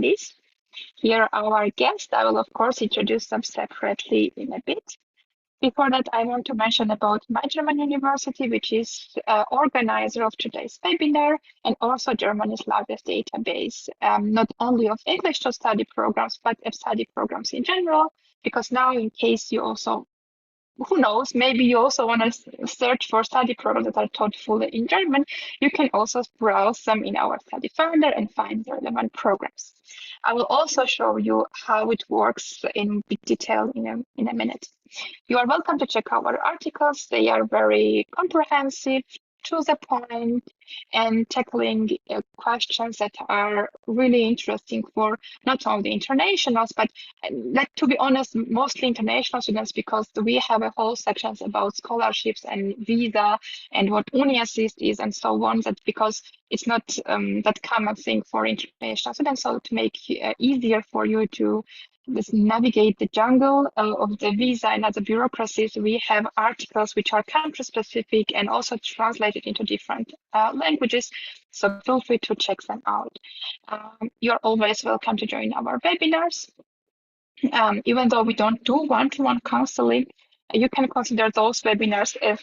studies. Here are our guests. I will, of course, introduce them separately in a bit. Before that, I want to mention about my German university, which is organizer of today's webinar and also Germany's largest database, not only of English to study programs, but of study programs in general, because now in case you also, who knows, maybe you also want to search for study programs that are taught fully in German, you can also browse them in our study finder and find the relevant programs. I will also show you how it works in big detail in a minute. You are welcome to check our articles. They are very comprehensive, to the point, and tackling questions that are really interesting for not only internationals, but to be honest, mostly international students, because we have a whole sections about scholarships and visa and what uni-assist is and so on, that because it's not that common thing for international students. So to make easier for you to just navigate the jungle of the visa and other bureaucracies, we have articles which are country specific and also translated into different languages. So feel free to check them out. You're always welcome to join our webinars. Even though we don't do one-to-one counseling, you can consider those webinars as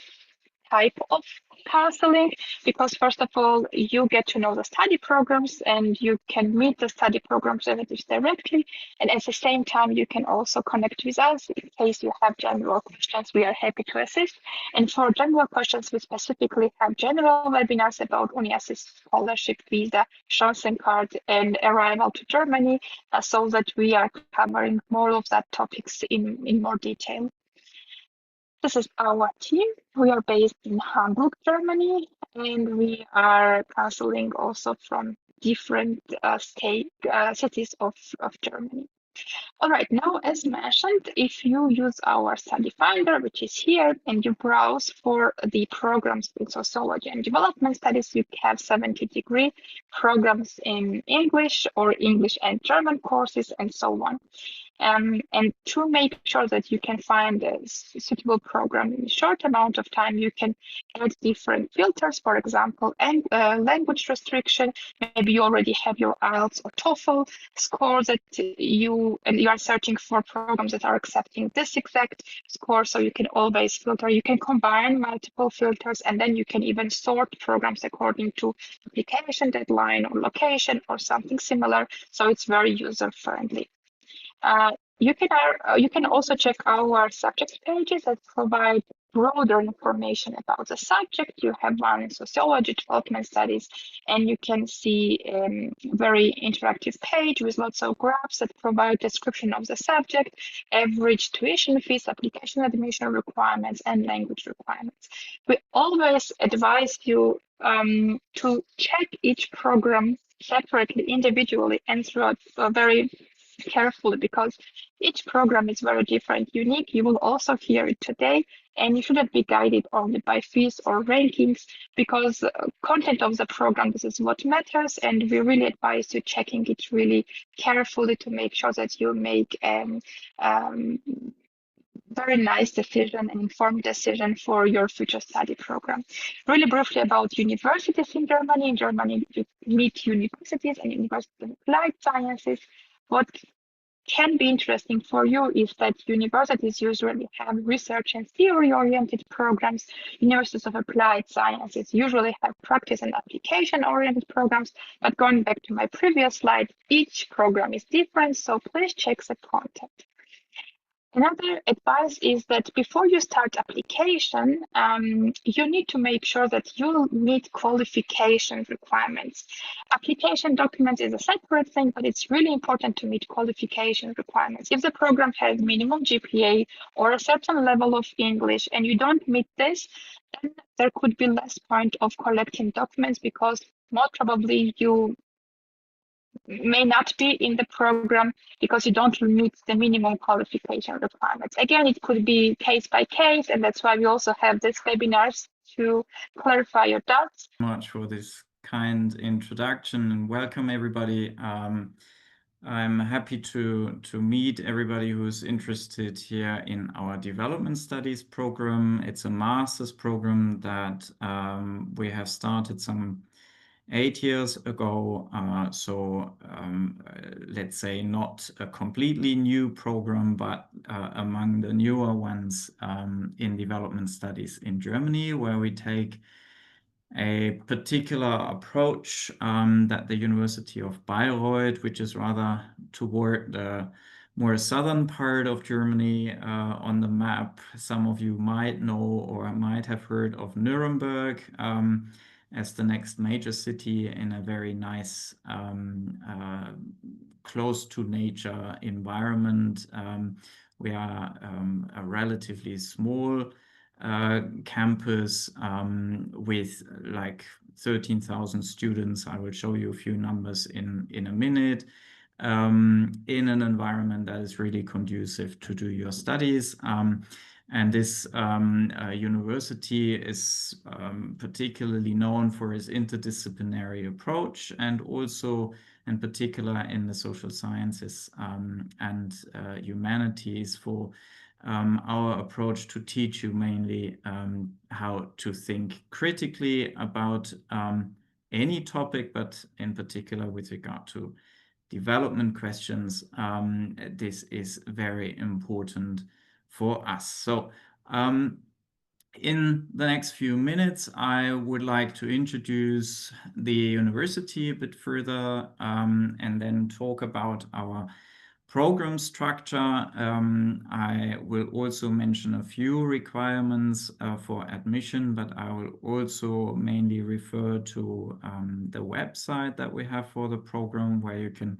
type of counseling, because first of all, you get to know the study programs and you can meet the study program representatives directly. And at the same time, you can also connect with us in case you have general questions. We are happy to assist. And for general questions, we specifically have general webinars about uni-assist, scholarship, visa, Chancencard, and arrival to Germany, so that we are covering more of that topics in more detail. This is our team. We are based in Hamburg, Germany, and we are counseling also from different cities of Germany. All right, now, as mentioned, if you use our study finder, which is here, and you browse for the programs in sociology and development studies, you have 70-degree programs in English or English and German courses and so on. And to make sure that you can find a suitable program in a short amount of time, you can add different filters, for example, and language restriction. Maybe you already have your IELTS or TOEFL score that you are searching for programs that are accepting this exact score. So you can always filter. You can combine multiple filters, and then you can even sort programs according to application deadline or location or something similar. So it's very user-friendly. You can also check our subject pages that provide broader information about the subject. You have one in sociology, development studies, and you can see a very interactive page with lots of graphs that provide description of the subject, average tuition fees, application admission requirements, and language requirements. We always advise you to check each program separately, individually, and throughout very carefully, because each program is very different, unique. You will also hear it today, and you shouldn't be guided only by fees or rankings, because content of the program, this is what matters, and we really advise you checking it really carefully to make sure that you make very nice decision, an informed decision for your future study program. Really briefly about universities in Germany. In Germany, you meet universities and universities of applied sciences. What can be interesting for you is that universities usually have research and theory-oriented programs. Universities of applied sciences usually have practice and application-oriented programs. But going back to my previous slide, each program is different, so please check the content. Another advice is that before you start application, you need to make sure that you meet qualification requirements. Application documents is a separate thing, but it's really important to meet qualification requirements. If the program has minimum GPA or a certain level of English and you don't meet this, then there could be less point of collecting documents, because most probably you may not be in the program because you don't meet the minimum qualification requirements. Again, it could be case by case, and that's why we also have these webinars to clarify your doubts. Much for this kind introduction, and welcome everybody. I'm happy to meet everybody who's interested here in our development studies program. It's a master's program that we have started some 8 years ago. Let's say not a completely new program, but among the newer ones in development studies in Germany, where we take a particular approach that the University of Bayreuth, which is rather toward the more southern part of Germany on the map. Some of you might know or might have heard of Nuremberg as the next major city in a very nice, close to nature environment. We are a relatively small campus with like 13,000 students. I will show you a few numbers in a minute, in an environment that is really conducive to do your studies. And this university is particularly known for its interdisciplinary approach, and also in particular in the social sciences and humanities, for our approach to teach you mainly how to think critically about any topic, but in particular with regard to development questions. This is very important for us. So in the next few minutes, I would like to introduce the university a bit further and then talk about our program structure. I will also mention a few requirements for admission, but I will also mainly refer to the website that we have for the program, where you can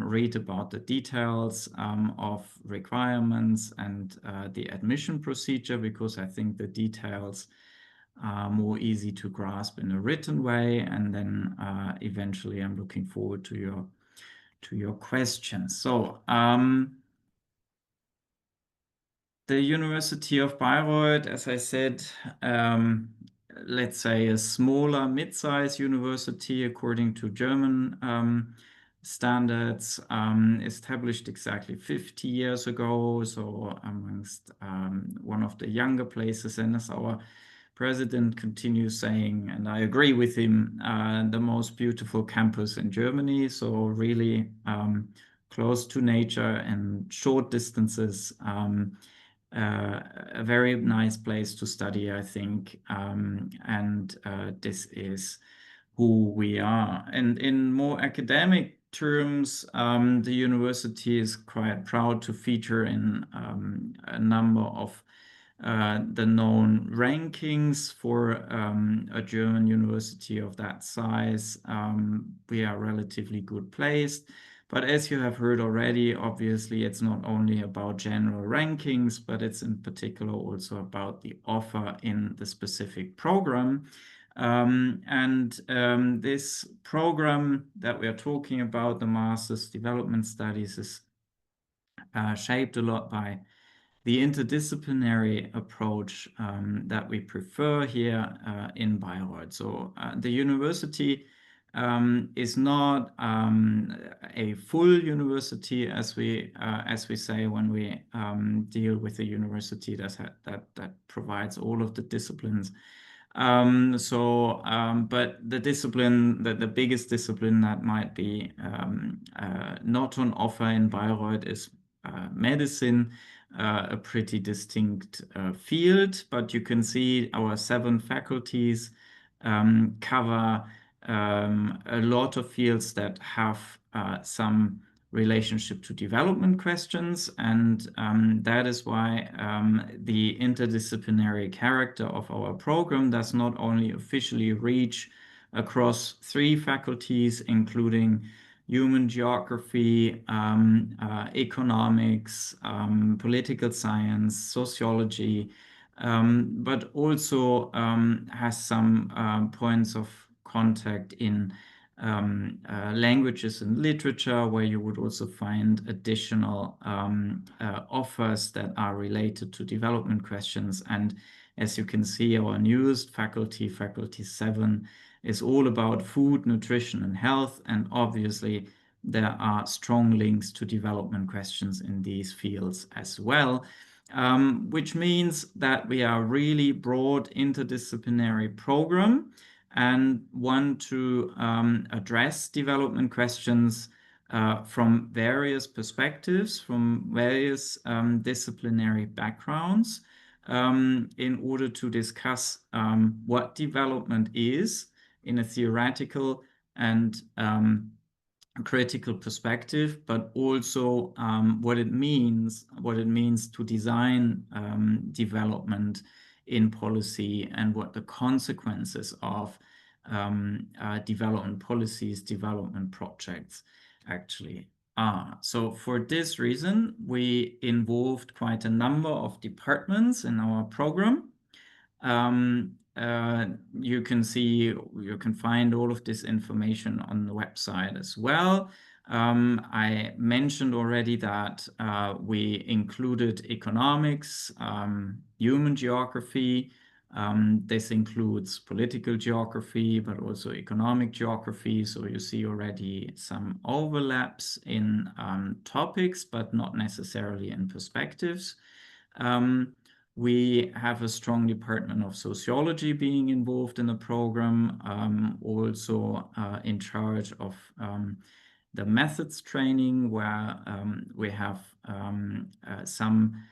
read about the details of requirements and the admission procedure, because I think the details are more easy to grasp in a written way. And then eventually I'm looking forward to your questions. So the University of Bayreuth, as I said, let's say a smaller mid-sized university according to German standards, established exactly 50 years ago, so amongst one of the younger places. And as our president continues saying, and I agree with him, the most beautiful campus in Germany. So really close to nature and short distances. A very nice place to study, I think. And this is who we are. And in more academic terms, the university is quite proud to feature in a number of the known rankings for a German university of that size. We are relatively good placed. But as you have heard already, obviously, it's not only about general rankings, but it's in particular also about the offer in the specific program. This program that we are talking about, the Master's Development Studies, is shaped a lot by the interdisciplinary approach that we prefer here in Bayreuth. So the university is not a full university, as we say when we deal with a university that provides all of the disciplines. But the discipline, the biggest discipline that might be not on offer in Bayreuth is medicine, a pretty distinct field. But you can see our 7 faculties cover a lot of fields that have some relationship to development questions, and that is why the interdisciplinary character of our program does not only officially reach across 3 faculties, including human geography, economics, political science, sociology, but also has some points of contact in languages and literature, where you would also find additional offers that are related to development questions. And as you can see, our newest faculty, Faculty 7, is all about food, nutrition, and health. And obviously, there are strong links to development questions in these fields as well, which means that we are a really broad interdisciplinary program. and want to address development questions from various perspectives, from various disciplinary backgrounds, in order to discuss what development is in a theoretical and critical perspective, but also what it means to design development in policy, and what the consequences of development policies, development projects actually are. So for this reason, we involved quite a number of departments in our program. You can find all of this information on the website as well. I mentioned already that we included economics, human geography. This includes political geography, but also economic geography. So you see already some overlaps in topics, but not necessarily in perspectives. We have a strong department of sociology being involved in the program, also in charge of the methods training, where we have some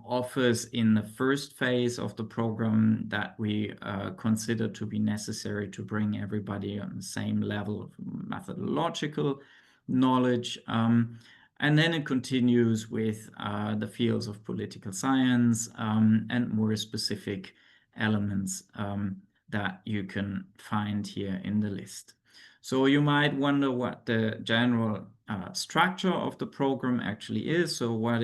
offers in the first phase of the program that we consider to be necessary to bring everybody on the same level of methodological knowledge. And then it continues with the fields of political science and more specific elements that you can find here in the list. So you might wonder what the general structure of the program actually is. So what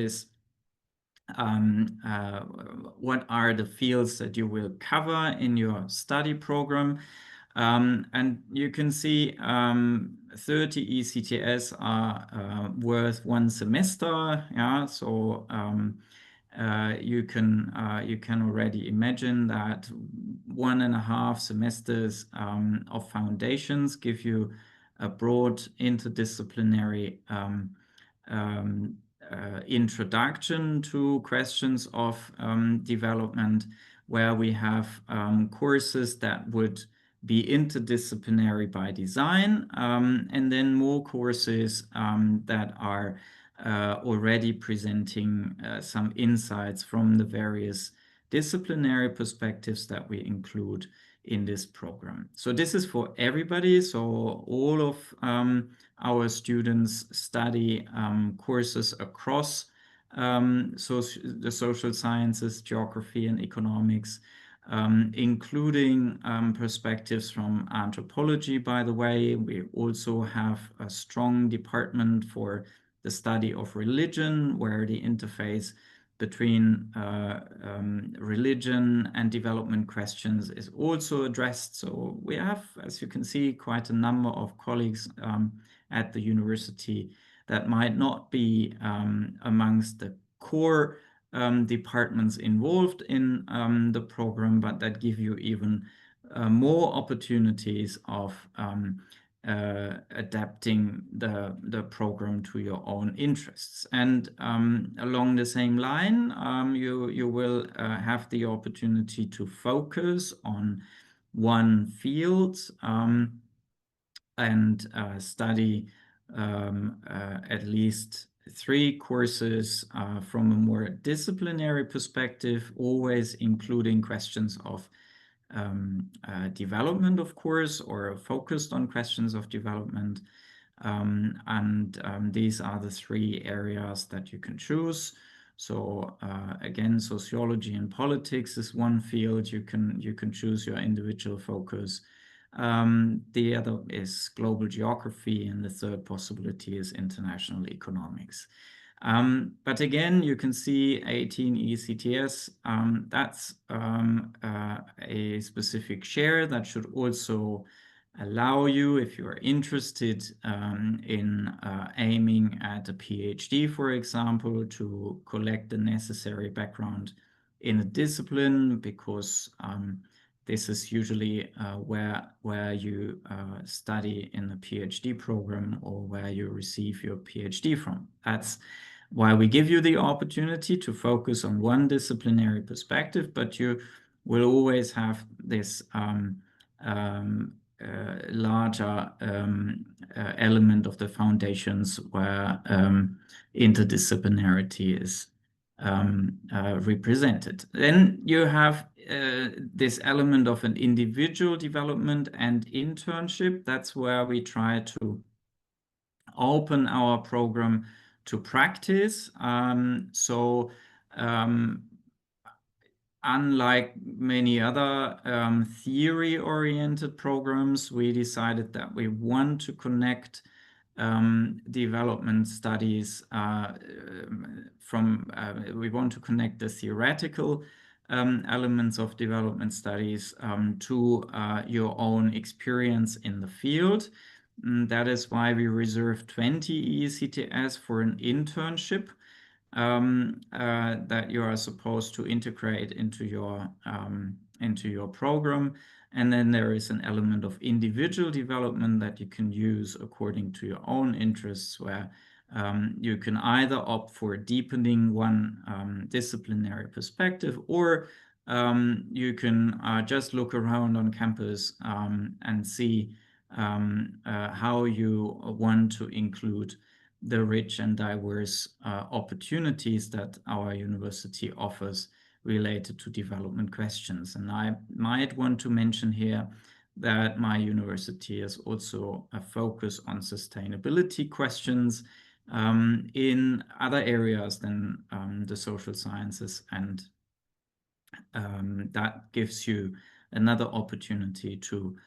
are the fields that you will cover in your study program? And you can see 30 ECTS are worth 1 semester. Yeah, so you can already imagine that 1.5 semesters of foundations give you a broad interdisciplinary introduction to questions of development, where we have courses that would be interdisciplinary by design, and then more courses that are already presenting some insights from the various disciplinary perspectives that we include in this program. So this is for everybody. So all of our students study courses across the social sciences, geography, and economics, including perspectives from anthropology, by the way. We also have a strong department for the study of religion, where the interface between religion and development questions is also addressed. So we have, as you can see, quite a number of colleagues at the university that might not be amongst the core departments involved in the program, but that give you even more opportunities of adapting the program to your own interests. And along the same line, you will have the opportunity to focus on one field and study at least 3 courses from a more disciplinary perspective, always including questions of development, of course, or focused on questions of development. These are the 3 areas that you can choose. So again, sociology and politics is one field. You can choose your individual focus. The other is global geography, and the third possibility is international economics. But again, you can see 18 ECTS. That's a specific share that should also allow you, if you are interested in aiming at a PhD, for example, to collect the necessary background in a discipline, because this is usually where you study in the PhD program, or where you receive your PhD from. That's why we give you the opportunity to focus on one disciplinary perspective, but you will always have this larger element of the foundations where interdisciplinarity is represented. Then you have this element of an individual development and internship. That's where we try to open our program to practice. Unlike many other theory-oriented programs, we decided that we want to connect development studies we want to connect the theoretical elements of development studies to your own experience in the field. That is why we reserve 20 ECTS for an internship that you are supposed to integrate into your program. And then there is an element of individual development that you can use according to your own interests, where you can either opt for deepening one disciplinary perspective, or you can just look around on campus and see how you want to include the rich and diverse opportunities that our university offers related to development questions. And I might want to mention here that my university has also a focus on sustainability questions in other areas than the social sciences, and that gives you another opportunity to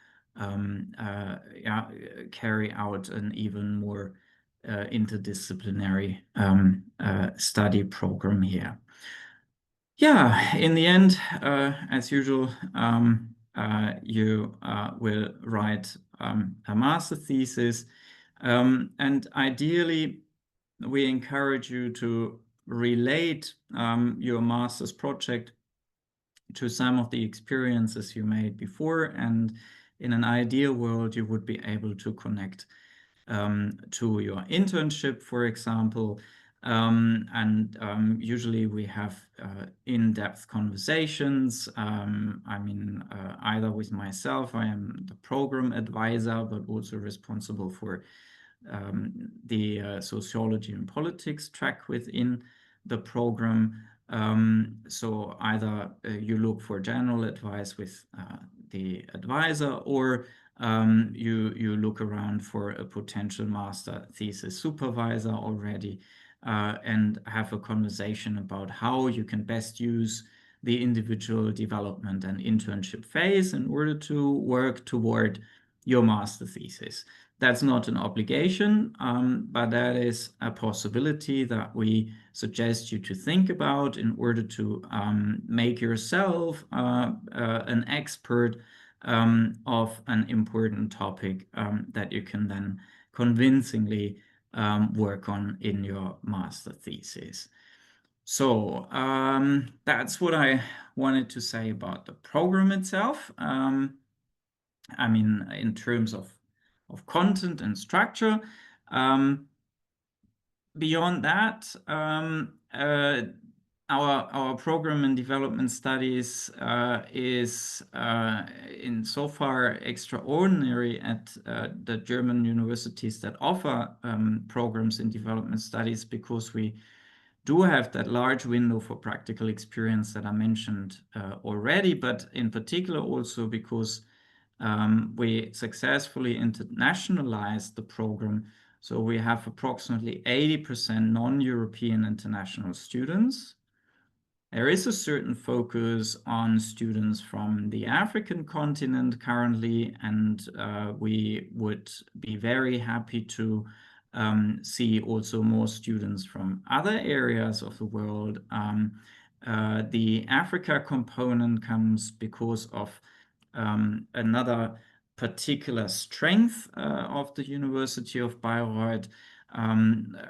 carry out an even more interdisciplinary study program here. Yeah, in the end, as usual, you will write a master thesis, and ideally we encourage you to relate your master's project to some of the experiences you made before, and in an ideal world you would be able to connect to your internship, for example. Usually we have in-depth conversations. Either with myself, I am the program advisor, but also responsible for the sociology and politics track within the program. So either you look for general advice with the advisor, or you look around for a potential master thesis supervisor already and have a conversation about how you can best use the individual development and internship phase in order to work toward your master thesis. That's not an obligation, but that is a possibility that we suggest you to think about in order to make yourself an expert of an important topic that you can then convincingly work on in your master thesis. So that's what I wanted to say about the program itself. In terms of content and structure. Beyond that, our program in development studies is insofar extraordinary at the German universities that offer programs in development studies, because we do have that large window for practical experience that I mentioned already, but in particular also because we successfully internationalized the program. So we have approximately 80% non-European international students. There is a certain focus on students from the African continent currently, and we would be very happy to see also more students from other areas of the world. The Africa component comes because of another particular strength of the University of Bayreuth,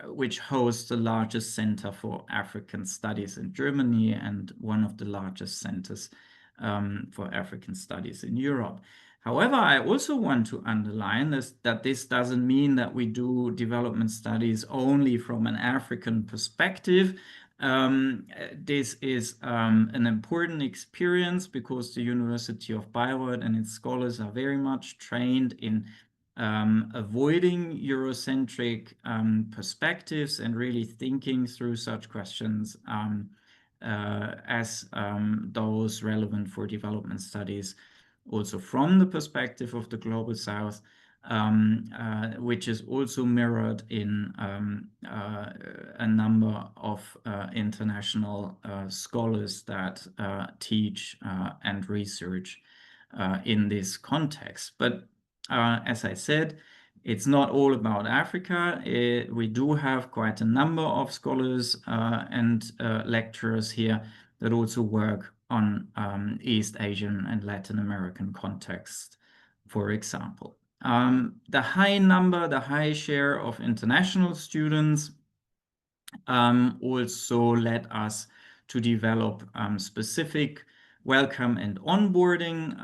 which hosts the largest center for African studies in Germany and one of the largest centers for African studies in Europe. However, I also want to underline that this doesn't mean that we do development studies only from an African perspective. This is an important experience because the University of Bayreuth and its scholars are very much trained in avoiding Eurocentric perspectives and really thinking through such questions as those relevant for development studies, also from the perspective of the Global South, which is also mirrored in a number of international scholars that teach and research in this context. But as I said, it's not all about Africa. We do have quite a number of scholars and lecturers here that also work on East Asian and Latin American context, for example. The high share of international students also led us to develop specific welcome and onboarding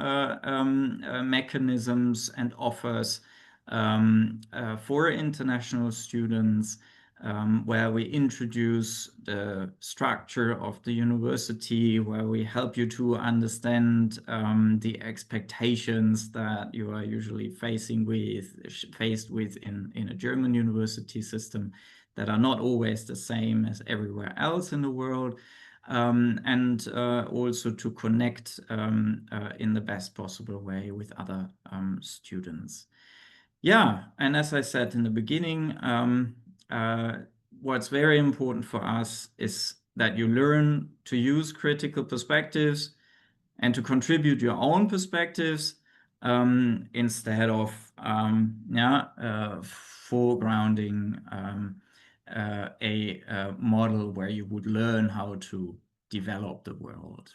mechanisms and offers for international students, where we introduce the structure of the university, where we help you to understand the expectations that you are usually faced with in a German university system that are not always the same as everywhere else in the world, and also to connect in the best possible way with other students. Yeah, and as I said in the beginning, what's very important for us is that you learn to use critical perspectives and to contribute your own perspectives instead of foregrounding a model where you would learn how to develop the world.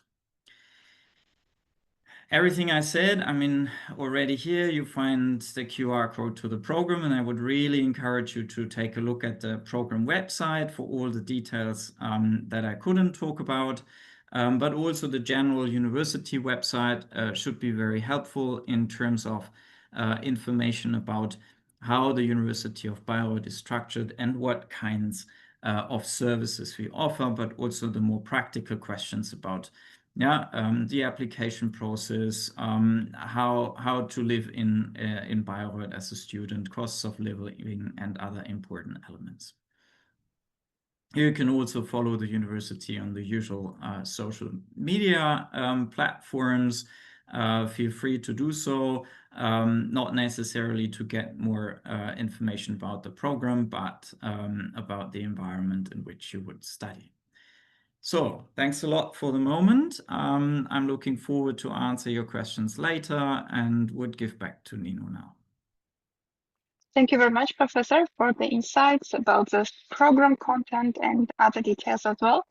Everything I said, I mean, already here you find the QR code to the program, and I would really encourage you to take a look at the program website for all the details that I couldn't talk about. But also the general university website should be very helpful in terms of information about how the University of Bayreuth is structured and what kinds of services we offer, but also the more practical questions about the application process, how to live in Bayreuth as a student, costs of living, and other important elements. You can also follow the university on the usual social media platforms. Feel free to do so, not necessarily to get more information about the program, but about the environment in which you would study. So thanks a lot for the moment. I'm looking forward to answer your questions later and would give back to Nino now. Thank you very much, Professor, for the insights about the program content and other details as well.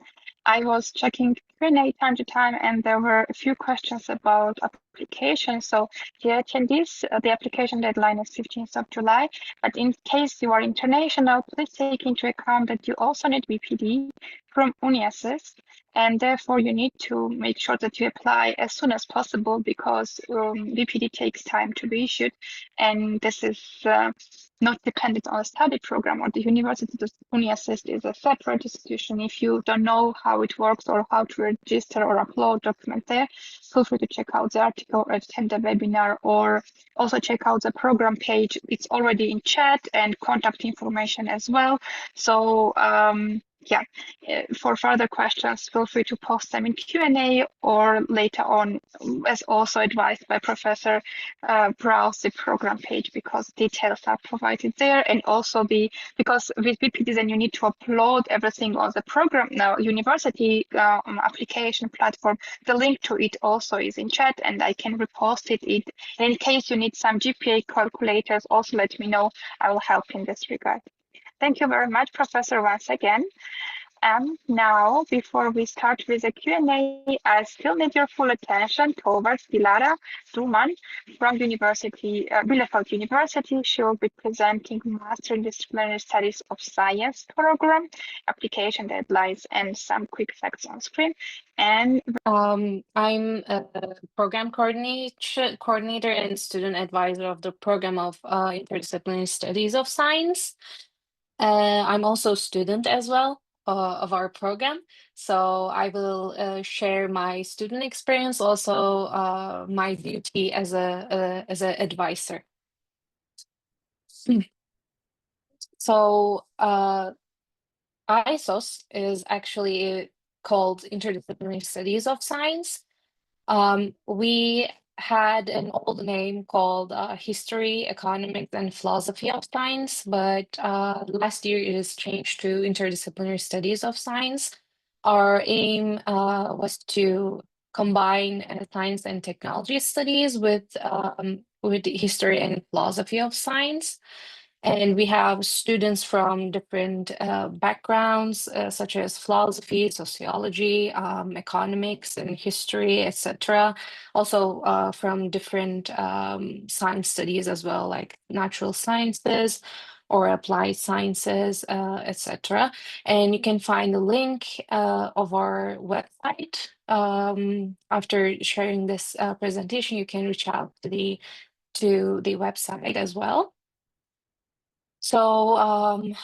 I was checking Q&A time to time, and there were a few questions about applications. So the attendees, the application deadline is 15th of July. But in case you are international, please take into account that you also need BPD from UniAssist, and therefore you need to make sure that you apply as soon as possible, because BPD takes time to be issued, and this is not dependent on a study program or the university. The UniAssist is a separate institution. If you don't know how it works or how to register or upload documents there, feel free to check out the article or attend the webinar, or also check out the program page. It's already in chat and contact information as well. So for further questions, feel free to post them in Q&A, or later on, as also advised by Professor, browse the program page, because details are provided there. And also because with BPD, then you need to upload everything on the program university application platform. The link to it also is in chat, and I can repost it. In case you need some GPA calculators, also let me know. I will help in this regard. Thank you very much, Professor, once again. Now, before we start with the Q&A, I still need your full attention towards Dilara Duman from Bielefeld University. She will be presenting Master in Disciplinary Studies of Science program, application deadlines, and some quick facts on screen. And I'm a program coordinator and student advisor of the program of Interdisciplinary Studies of Science. I'm also a student as well. of our program. So I will share my student experience, also my duty as a advisor. So ISOS is actually called Interdisciplinary Studies of Science. We had an old name called History, Economics, and Philosophy of Science, but last year it is changed to Interdisciplinary Studies of Science. Our aim was to combine science and technology studies with history and philosophy of science. And we have students from different backgrounds, such as philosophy, sociology, economics, and history, etc. Also from different science studies as well, like natural sciences or applied sciences, etc. And you can find the link of our website. After sharing this presentation, you can reach out to the website as well. So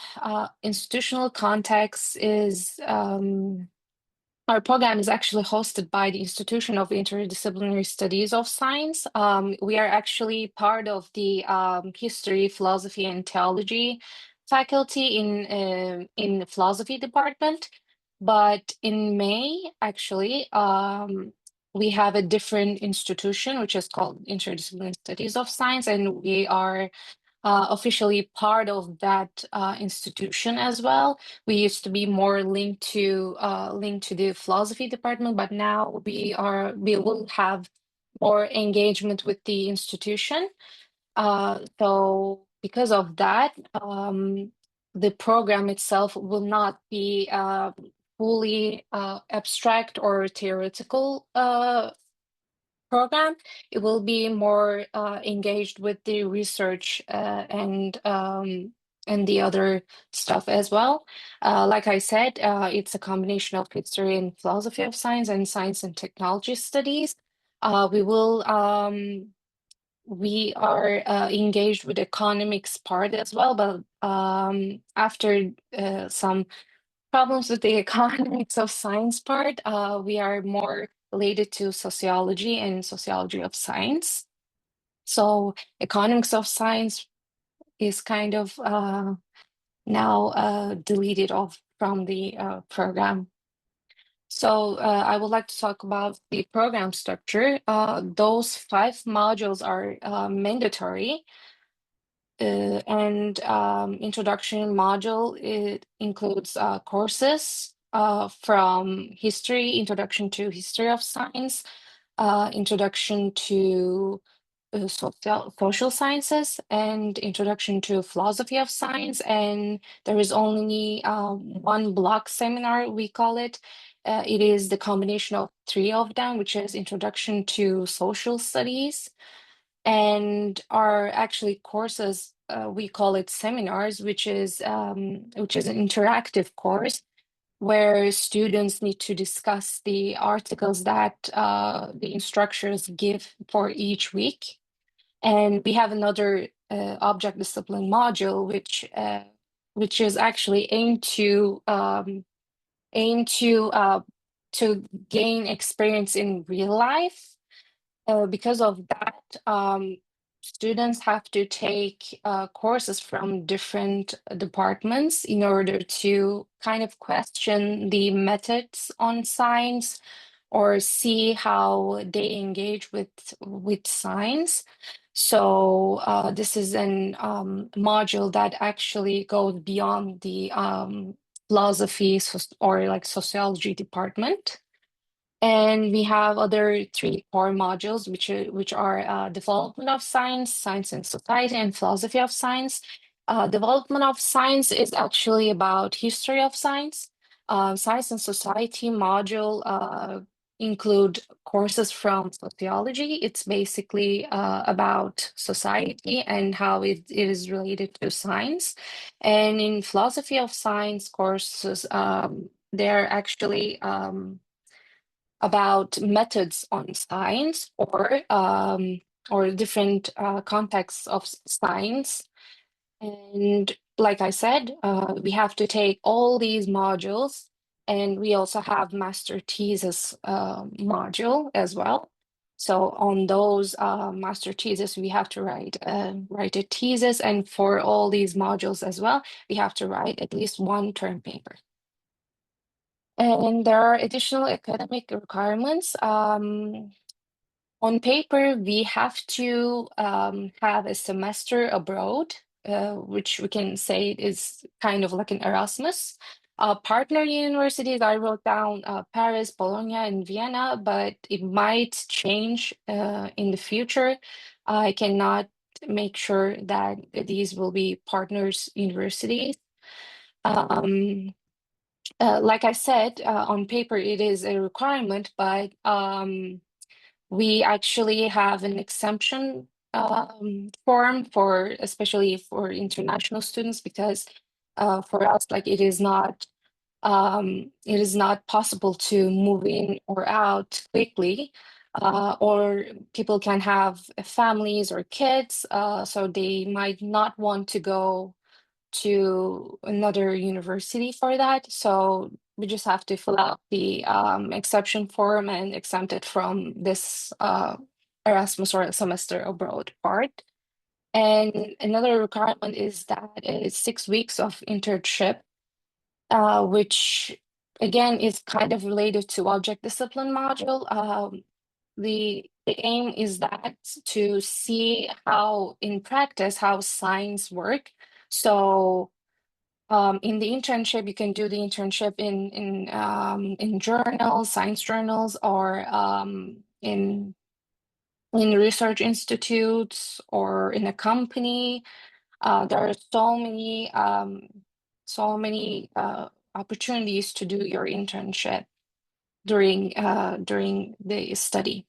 institutional context is our program is actually hosted by the Institution of Interdisciplinary Studies of Science. We are actually part of the History, Philosophy, and Theology faculty in the philosophy department. But in May, actually, we have a different institution, which is called Interdisciplinary Studies of Science, and we are officially part of that institution as well. We used to be more linked to the philosophy department, but now we will have more engagement with the institution. So because of that, the program itself will not be fully abstract or theoretical program. It will be more engaged with the research and the other stuff as well. Like I said, it's a combination of history and philosophy of science and science and technology studies. We are engaged with economics part as well, but after some problems with the economics of science part, we are more related to sociology and sociology of science. So economics of science is kind of now deleted off from the program. So I would like to talk about the program structure. Those 5 modules are mandatory. And introduction module, it includes courses from history, introduction to history of science, introduction to social sciences, and introduction to philosophy of science. And there is only one block seminar, we call it. It is the combination of 3 of them, which is introduction to social studies. And our actually courses, we call it seminars, which is an interactive course where students need to discuss the articles that the instructors give for each week. And we have another object discipline module, which is actually aimed to gain experience in real life. Because of that, students have to take courses from different departments in order to kind of question the methods on science or see how they engage with science. So this is an module that actually goes beyond the philosophy or like sociology department. And we have other 3 core modules, which are development of science, science and society, and philosophy of science. Development of science is actually about history of science. Science and society module include courses from sociology. It's basically about society and how it is related to science. And in philosophy of science courses, they're actually about methods on science or different contexts of science. And like I said, we have to take all these modules, and we also have master thesis module as well. So on those master thesis, we have to write a thesis, and for all these modules as well, we have to write at least one term paper. And there are additional academic requirements. On paper, we have to have a semester abroad, which we can say is kind of like an Erasmus. Partner universities, I wrote down Paris, Bologna, and Vienna, but it might change in the future. I cannot make sure that these will be partners universities. Like I said, on paper, it is a requirement, but we actually have an exemption form for, especially for international students, because for us, like it is not possible to move in or out quickly, or people can have families or kids, so they might not want to go to another university for that. So we just have to fill out the exception form and exempt it from this Erasmus or semester abroad part. And another requirement is that it's 6 weeks of internship, which again is kind of related to object discipline module. The aim is that to see how in practice how science work. So in the internship, you can do the internship in journals, science journals, or in research institutes or in a company. There are so many opportunities to do your internship during the study.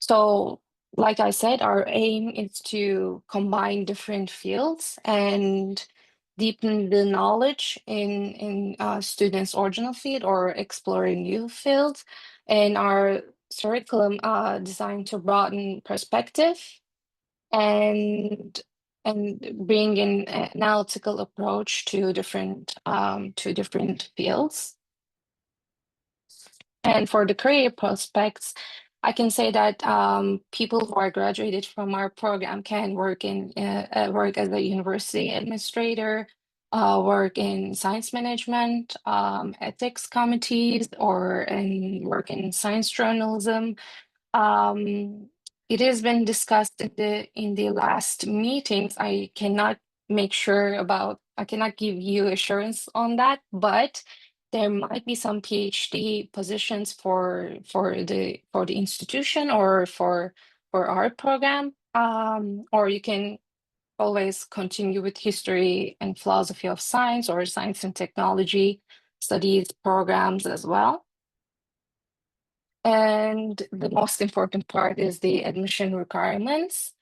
So, like I said, our aim is to combine different fields and deepen the knowledge in students' original field or exploring new fields. And our curriculum designed to broaden perspective and bring in an analytical approach to different fields. And for the career prospects, I can say that people who are graduated from our program can work as a university administrator, work in science management, ethics committees, or work in science journalism. It has been discussed in the last meetings. I cannot give you assurance on that, but there might be some PhD positions for the institution or for our program, or you can always continue with history and philosophy of science or science and technology studies programs as well. And the most important part is the admission requirements.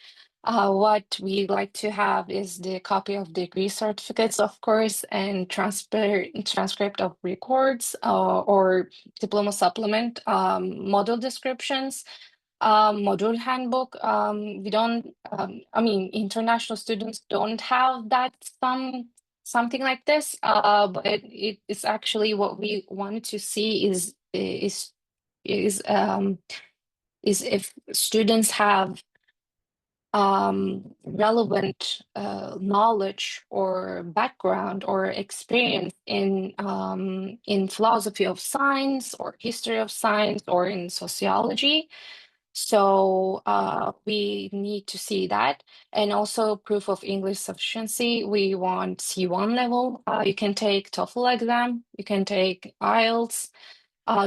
What we like to have is the copy of degree certificates, of course, and transcript of records or diploma supplement, model descriptions, module handbook. We don't, international students don't have that something like this, but it's actually what we wanted to see is if students have relevant knowledge or background or experience in philosophy of science or history of science or in sociology. So we need to see that, and also proof of English sufficiency. We want C1 level. You can take TOEFL exam, you can take IELTS.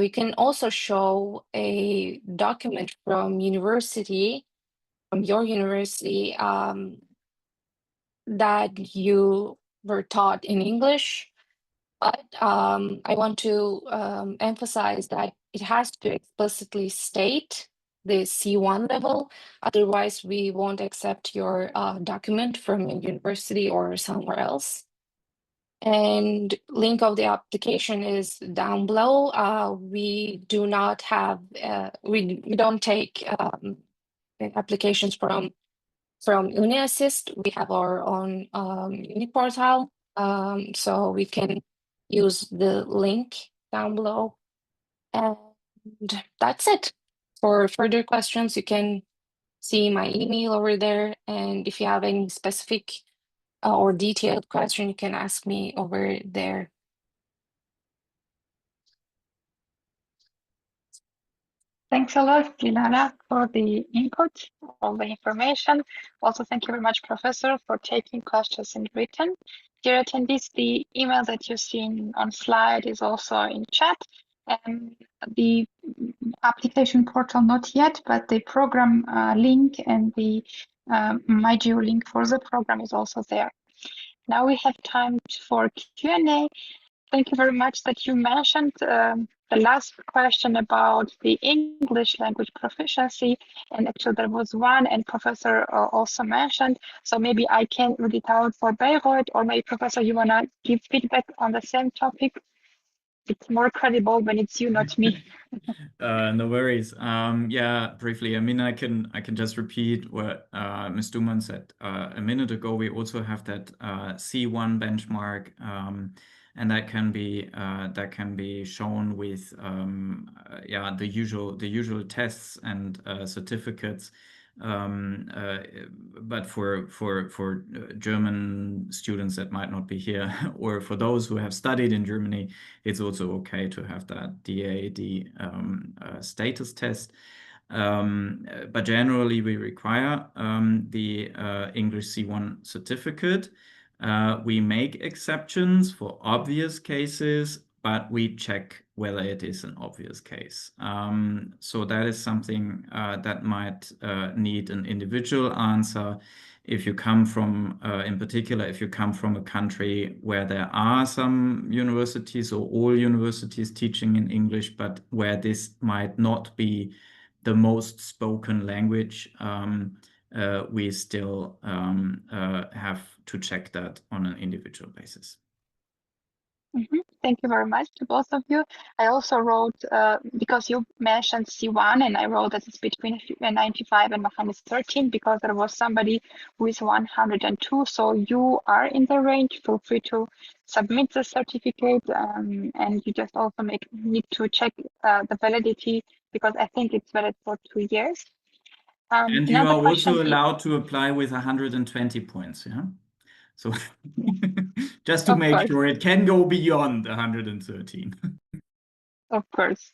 You can also show a document from your university, that you were taught in English. But I want to emphasize that it has to explicitly state the C1 level. Otherwise, we won't accept your document from a university or somewhere else. And link of the application is down below. We do not have, we don't take applications from from UniAssist, we have our own uni portal, so we can use the link down below. And that's it. For further questions, you can see my email over there. And if you have any specific or detailed question, you can ask me over there. Thanks a lot, Dilara, for the input, all the information. Also, thank you very much, Professor, for taking questions in written. Dear attendees, the email that you've seen on slide is also in chat. The application portal, not yet, but the program link and the MyGeo link for the program is also there. Now we have time for Q&A. Thank you very much that you mentioned the last question about the English language proficiency, and actually there was one, and Professor also mentioned, so maybe I can read it out for Bayreuth, or maybe Professor, you wanna give feedback on the same topic? It's more credible when it's you, not me. No worries. Yeah, briefly. I mean, I can just repeat what Ms. Duman said a minute ago. We also have that C1 benchmark, and that can be shown with yeah, the usual tests and certificates. But for German students that might not be here, or for those who have studied in Germany, it's also okay to have that DAAD status test. But generally, we require the English C1 certificate. We make exceptions for obvious cases, but we check whether it is an obvious case. So that is something that might need an individual answer. If you come from, in particular, if you come from a country where there are some universities or all universities teaching in English, but where this might not be the most spoken language, we still have to check that on an individual basis. Thank you very much to both of you. I also wrote, because you mentioned C1, and I wrote that it's between 95 and 113, because there was somebody who is 102. So you are in the range. Feel free to submit the certificate, and you just also need to check the validity, because I think it's valid for 2 years. And you are also allowed to apply with 120 points, yeah? So just to make sure it can go beyond 113. Of course.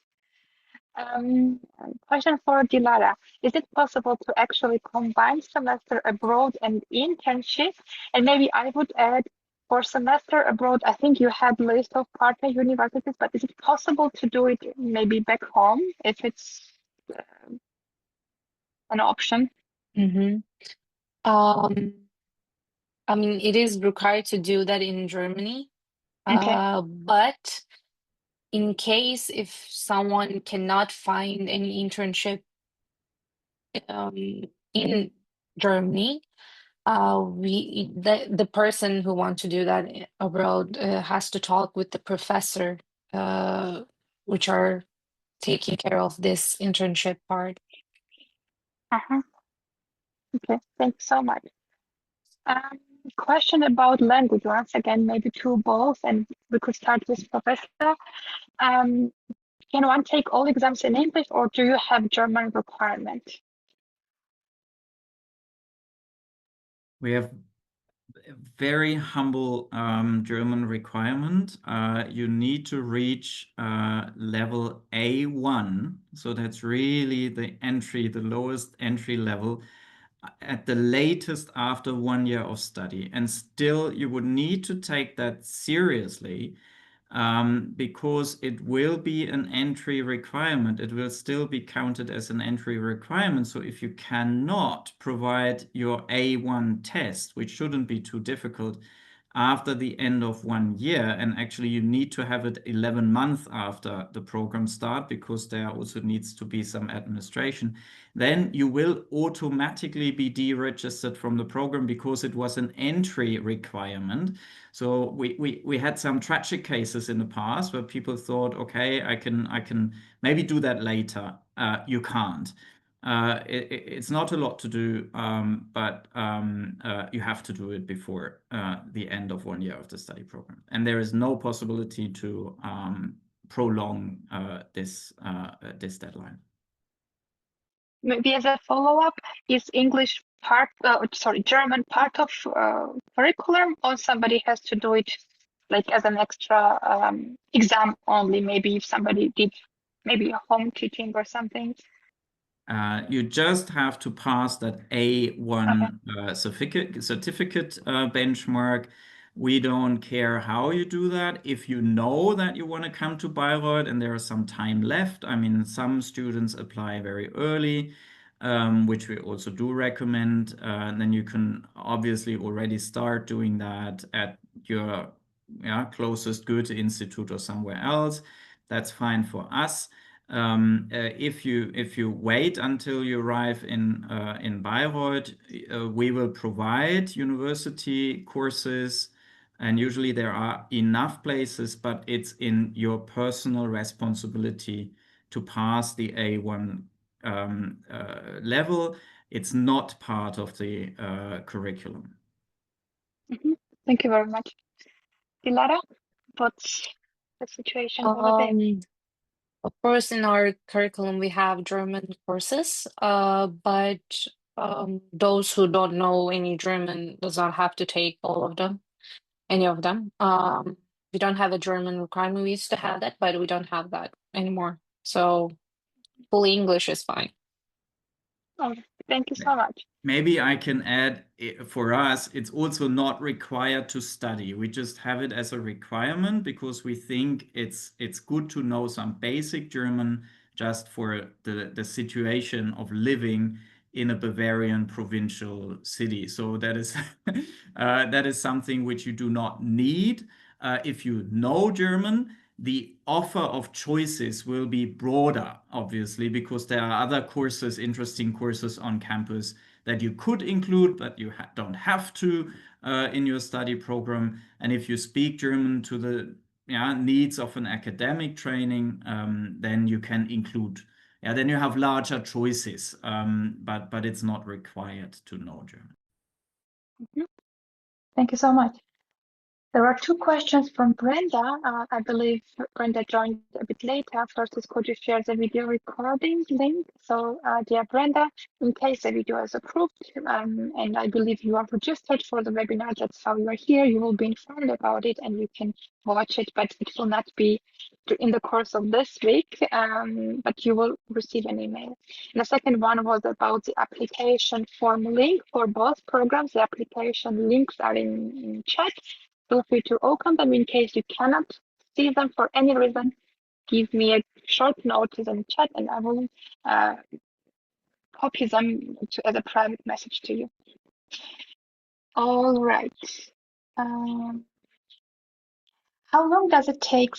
Question for Dilara. Is it possible to actually combine semester abroad and internship? And maybe I would add, for semester abroad, I think you had list of partner universities, but is it possible to do it maybe back home if it's an option? I mean, it is required to do that in Germany. Okay. But in case if someone cannot find any internship in Germany, the person who wants to do that abroad has to talk with the professor, which are taking care of this internship part. Okay, thanks so much. Question about language, once again, maybe to both, and we could start with Professor. Can one take all exams in English, or do you have German requirement? We have a very humble German requirement. You need to reach level A1. So that's really the lowest entry level at the latest after 1 year of study. And still, you would need to take that seriously because it will be an entry requirement. It will still be counted as an entry requirement. So if you cannot provide your A1 test, which shouldn't be too difficult, after the end of 1 year, and actually you need to have it 11 months after the program start, because there also needs to be some administration, then you will automatically be deregistered from the program because it was an entry requirement. So we had some tragic cases in the past where people thought, okay, I can maybe do that later. You can't. It's not a lot to do, but you have to do it before the end of 1 year of the study program. And there is no possibility to prolong this deadline. Maybe as a follow-up, is English part, German part of curriculum, or somebody has to do it like as an extra exam only? Maybe if somebody did maybe a home teaching or something. You just have to pass that A1 certificate benchmark. We don't care how you do that. If you know that you want to come to Bayreuth and there is some time left, I mean, some students apply very early, which we also do recommend. Then you can obviously already start doing that at your closest Goethe Institute or somewhere else. That's fine for us. If you wait until you arrive in Bayreuth, we will provide university courses, and usually there are enough places, but it's in your personal responsibility to pass the A1 level. It's not part of the curriculum. Thank you very much. Dilara, what's the situation over there? Of course, in our curriculum, we have German courses, but those who don't know any German does not have to take all of them, any of them. We don't have a German requirement. We used to have that, but we don't have that anymore. So fully English is fine. Oh, thank you so much. Maybe I can add, for us, it's also not required to study. We just have it as a requirement because we think it's good to know some basic German just for the situation of living in a Bavarian provincial city. So that is that is something which you do not need. If you know German, the offer of choices will be broader, obviously, because there are other courses, interesting courses on campus that you could include, but you don't have to in your study program. And if you speak German to the needs of an academic training, then you can include. Then you have larger choices, but it's not required to know German. Thank you so much. There are two questions from Brenda. I believe Brenda joined a bit later. First is, could you share the video recording link? So, dear Brenda, in case the video is approved, and I believe you are registered for the webinar, that's how you are here, you will be informed about it and you can watch it, but it will not be in the course of this week, but you will receive an email. And the second one was about the application form link for both programs. The application links are in chat. Feel free to open them. In case you cannot see them for any reason, give me a short notice in the chat and I will copy them as a private message to you. All right. How long does it take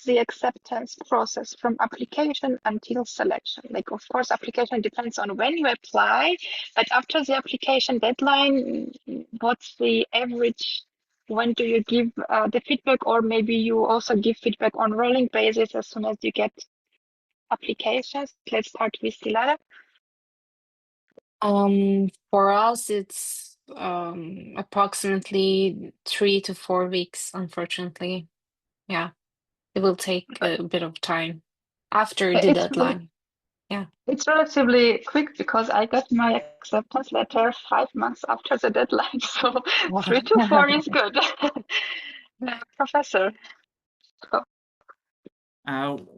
the acceptance process from application until selection? Like, of course, application depends on when you apply, but after the application deadline, what's the average? When do you give the feedback, or maybe you also give feedback on rolling basis as soon as you get applications? Let's start with Dilara. For us, it's approximately 3 to 4 weeks, unfortunately. Yeah. It will take a bit of time after the deadline. Yeah. It's relatively quick because I got my acceptance letter 5 months after the deadline. So 3 to 4 is good. Professor.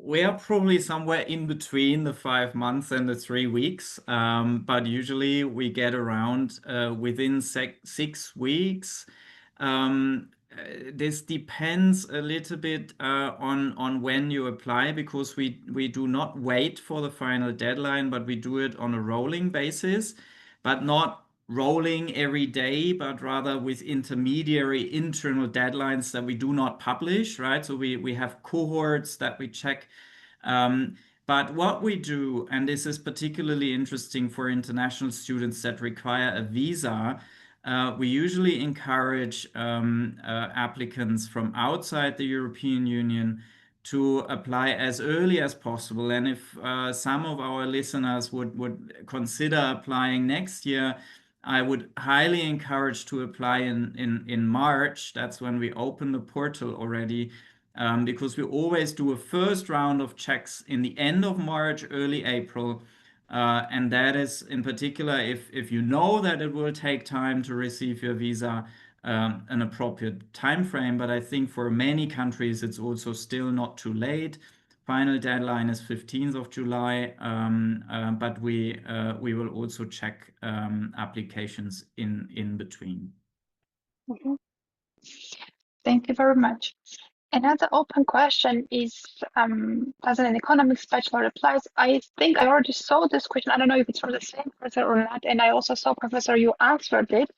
We are probably somewhere in between the 5 months and the 3 weeks, but usually we get around within 6 weeks. This depends a little bit on when you apply, because we do not wait for the final deadline, but we do it on a rolling basis, but not rolling every day, but rather with intermediary internal deadlines that we do not publish, right? So we have cohorts that we check. But what we do, and this is particularly interesting for international students that require a visa, we usually encourage applicants from outside the European Union to apply as early as possible. And if some of our listeners would consider applying next year, I would highly encourage to apply in March. That's when we open the portal already, because we always do a first round of checks in the end of March, early April. And that is in particular if you know that it will take time to receive your visa, an appropriate time frame. But I think for many countries, it's also still not too late. Final deadline is 15th of July, but we will also check applications in between. Mhm. Thank you very much. Another open question is, does an economics bachelor applies? I think I already saw this question. I don't know if it's from the same professor or not. And I also saw, Professor, you answered it,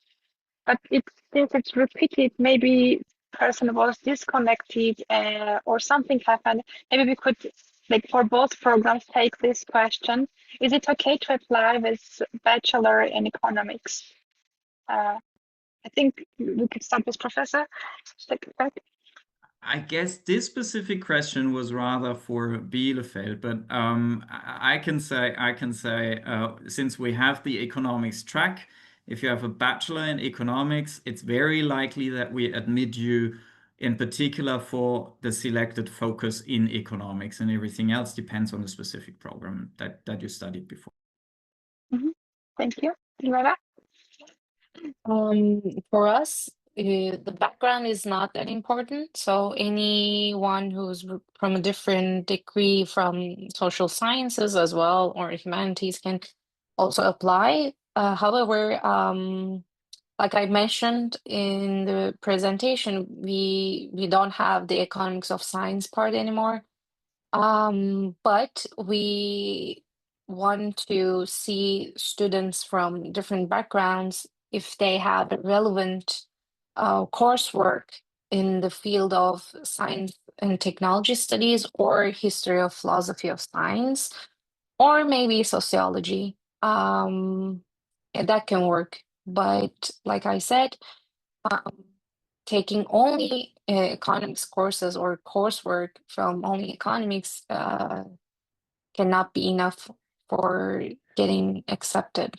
but since it's repeated, maybe person was disconnected or something happened. Maybe we could, like for both programs, take this question. Is it okay to apply with bachelor in economics? I think we could start with Professor. I guess this specific question was rather for Bielefeld, but I can say since we have the economics track, if you have a bachelor in economics, it's very likely that we admit you in particular for the selected focus in economics, and everything else depends on the specific program that you studied before. Thank you. Lara? For us, the background is not that important. So anyone who's from a different degree from social sciences as well or humanities can also apply. However, like I mentioned in the presentation, we don't have the economics of science part anymore. But we want to see students from different backgrounds if they have relevant coursework in the field of science and technology studies or history of philosophy of science, or maybe sociology. Yeah, that can work. But like I said, taking only economics courses or coursework from only economics cannot be enough for getting accepted.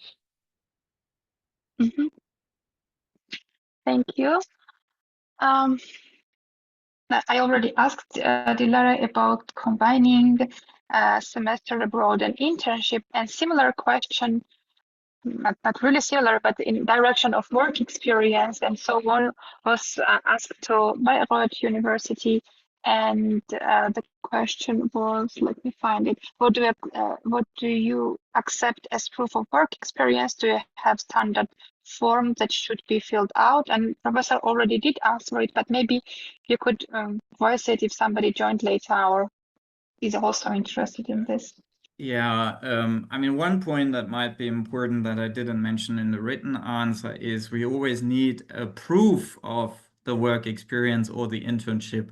Thank you. I already asked Dilara about combining semester abroad and internship, and similar question, not really similar, but in direction of work experience and so on, was asked to Bayreuth University, and the question was, let me find it. What do you accept as proof of work experience? Do you have standard form that should be filled out? And Professor already did answer it, but maybe you could voice it if somebody joined later or is also interested in this. Yeah, I mean, one point that might be important that I didn't mention in the written answer is we always need a proof of the work experience or the internship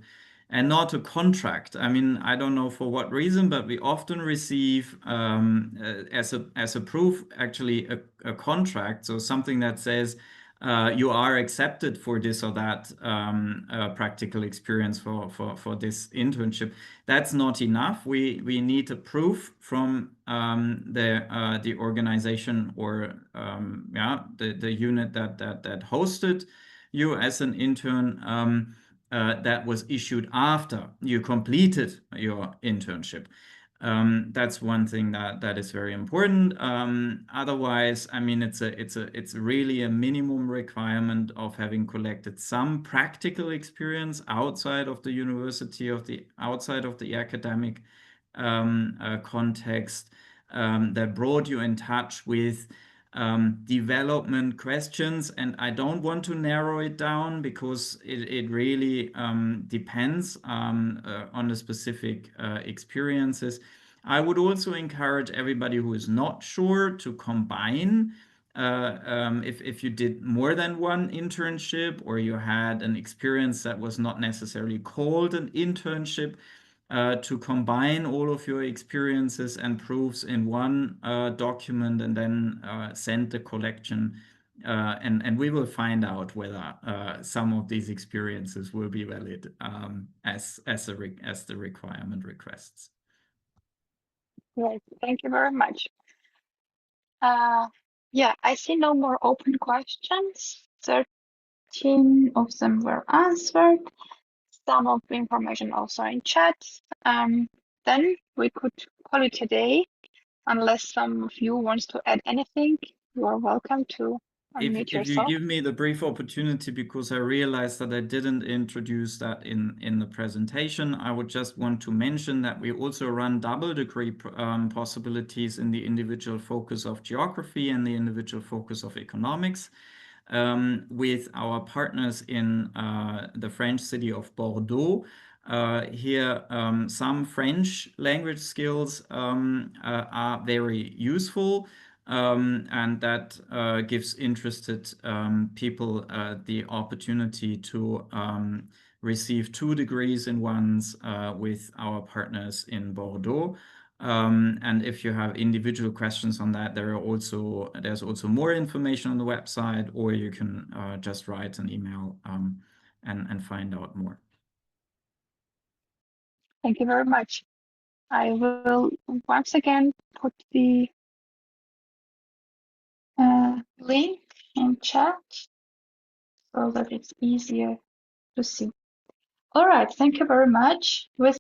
and not a contract. I mean, I don't know for what reason, but we often receive as a proof actually a contract. So something that says you are accepted for this or that practical experience for this internship. That's not enough. We need a proof from the organization or the unit that hosted you as an intern that was issued after you completed your internship. That's one thing that is very important. Otherwise, I mean, it's really a minimum requirement of having collected some practical experience outside of the university, outside of the academic context that brought you in touch with development questions. And I don't want to narrow it down because it really depends on the specific experiences. I would also encourage everybody who is not sure to combine if you did more than one internship or you had an experience that was not necessarily called an internship, to combine all of your experiences and proofs in one document and then send the collection and we will find out whether some of these experiences will be valid as the requirement requests. Great, thank you very much. Yeah, I see no more open questions. 13 of them were answered. Some of the information also in chat. Then we could call it a day. Unless some of you wants to add anything, you are welcome to unmute If yourself. you give me the brief opportunity, because I realized that I didn't introduce that in the presentation, I would just want to mention that we also run double degree possibilities in the individual focus of geography and the individual focus of economics. With our partners in the French city of Bordeaux. Here, some French language skills are very useful, and that gives interested people the opportunity to receive 2 degrees in ones with our partners in Bordeaux. And if you have individual questions on that, there's also more information on the website, or you can just write an email and find out more. Thank you very much. I will once again put the link in chat so that it's easier to see. All right, thank you very much. With